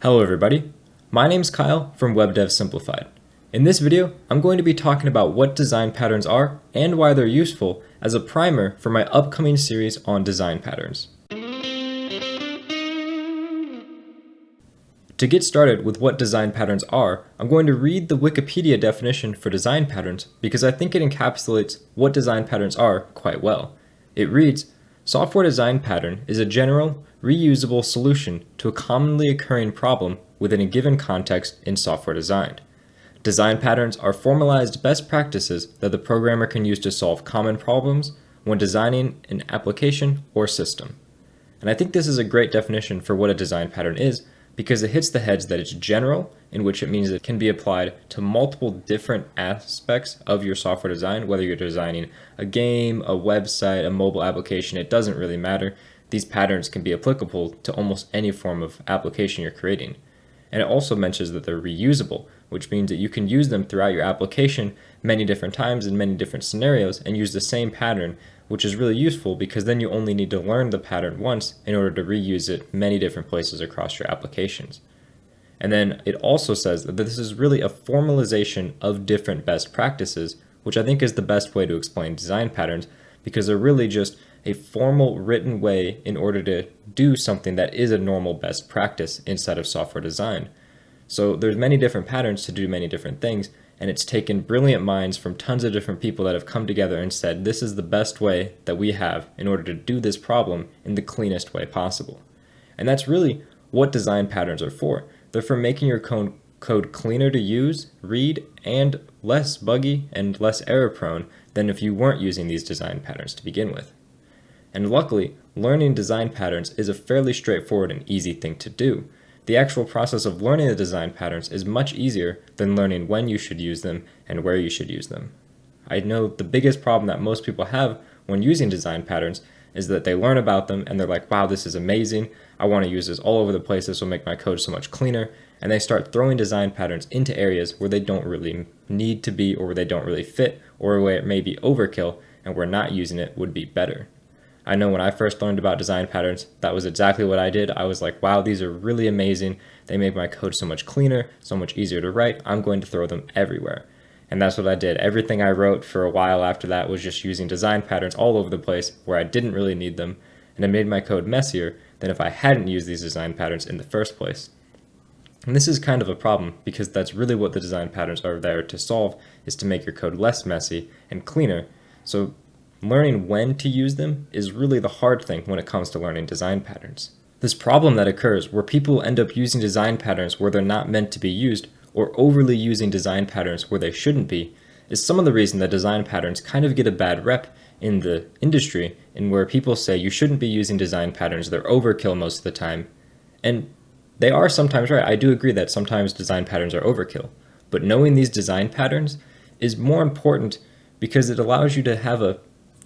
Hello everybody, my name's Kyle from Web Dev Simplified. In this video, I'm going to be talking about what design patterns are and why they're useful as a primer for my upcoming series on design patterns. To get started with what design patterns are, I'm going to read the Wikipedia definition for design patterns because I think it encapsulates what design patterns are quite well. It reads, "Software design pattern is a general, reusable solution to a commonly occurring problem within a given context in software design. Design patterns are formalized best practices that the programmer can use to solve common problems when designing an application or system." And I think this is a great definition for what a design pattern is because it hits the heads that it's general, in which it means it can be applied to multiple different aspects of your software design, whether you're designing a game, a website, a mobile application, it doesn't really matter. These patterns can be applicable to almost any form of application you're creating. And it also mentions that they're reusable, which means that you can use them throughout your application many different times in many different scenarios and use the same pattern, which is really useful because then you only need to learn the pattern once in order to reuse it many different places across your applications. And then it also says that this is really a formalization of different best practices, which I think is the best way to explain design patterns because they're really just a formal written way in order to do something that is a normal best practice inside of software design. So there's many different patterns to do many different things, and it's taken brilliant minds from tons of different people that have come together and said this is the best way that we have in order to do this problem in the cleanest way possible. And that's really what design patterns are for. They're for making your code cleaner to use, read, and less buggy and less error prone than if you weren't using these design patterns to begin with. And luckily, learning design patterns is a fairly straightforward and easy thing to do. The actual process of learning the design patterns is much easier than learning when you should use them and where you should use them. I know the biggest problem that most people have when using design patterns is that they learn about them and they're like, wow, this is amazing. I want to use this all over the place. This will make my code so much cleaner. And they start throwing design patterns into areas where they don't really need to be or where they don't really fit or where it may be overkill and where not using it would be better. I know when I first learned about design patterns, that was exactly what I did. I was like, wow, these are really amazing. They make my code so much cleaner, so much easier to write. I'm going to throw them everywhere. And that's what I did. Everything I wrote for a while after that was just using design patterns all over the place where I didn't really need them. And it made my code messier than if I hadn't used these design patterns in the first place. And this is kind of a problem because that's really what the design patterns are there to solve, is to make your code less messy and cleaner. So learning when to use them is really the hard thing when it comes to learning design patterns. This problem that occurs where people end up using design patterns where they're not meant to be used or overly using design patterns where they shouldn't be is some of the reason that design patterns kind of get a bad rep in the industry, in where people say you shouldn't be using design patterns, they're overkill most of the time. And they are sometimes right. I do agree that sometimes design patterns are overkill, but knowing these design patterns is more important because it allows you to have a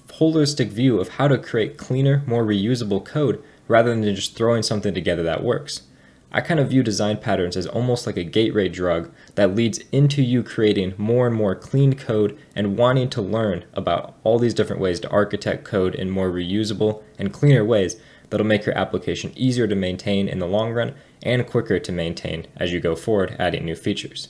holistic view of how to create cleaner, more reusable code rather than just throwing something together that works. I kind of view design patterns as almost like a gateway drug that leads into you creating more and more clean code and wanting to learn about all these different ways to architect code in more reusable and cleaner ways that'll make your application easier to maintain in the long run and quicker to maintain as you go forward adding new features.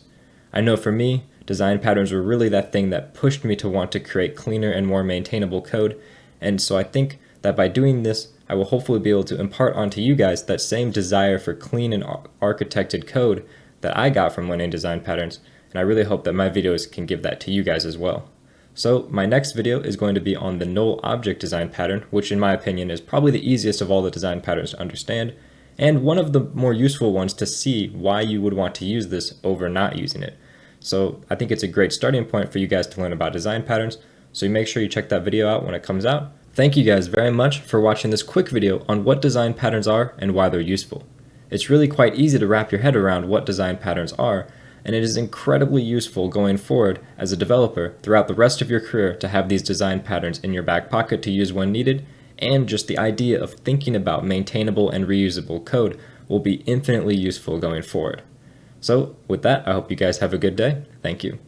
I know for me, design patterns were really that thing that pushed me to want to create cleaner and more maintainable code, and so I think that by doing this, I will hopefully be able to impart onto you guys that same desire for clean and architected code that I got from learning design patterns, and I really hope that my videos can give that to you guys as well. So my next video is going to be on the null object design pattern, which in my opinion is probably the easiest of all the design patterns to understand, and one of the more useful ones to see why you would want to use this over not using it. So I think it's a great starting point for you guys to learn about design patterns, so make sure you check that video out when it comes out. Thank you guys very much for watching this quick video on what design patterns are and why they're useful. It's really quite easy to wrap your head around what design patterns are, and it is incredibly useful going forward as a developer throughout the rest of your career to have these design patterns in your back pocket to use when needed, and just the idea of thinking about maintainable and reusable code will be infinitely useful going forward. So with that, I hope you guys have a good day. Thank you.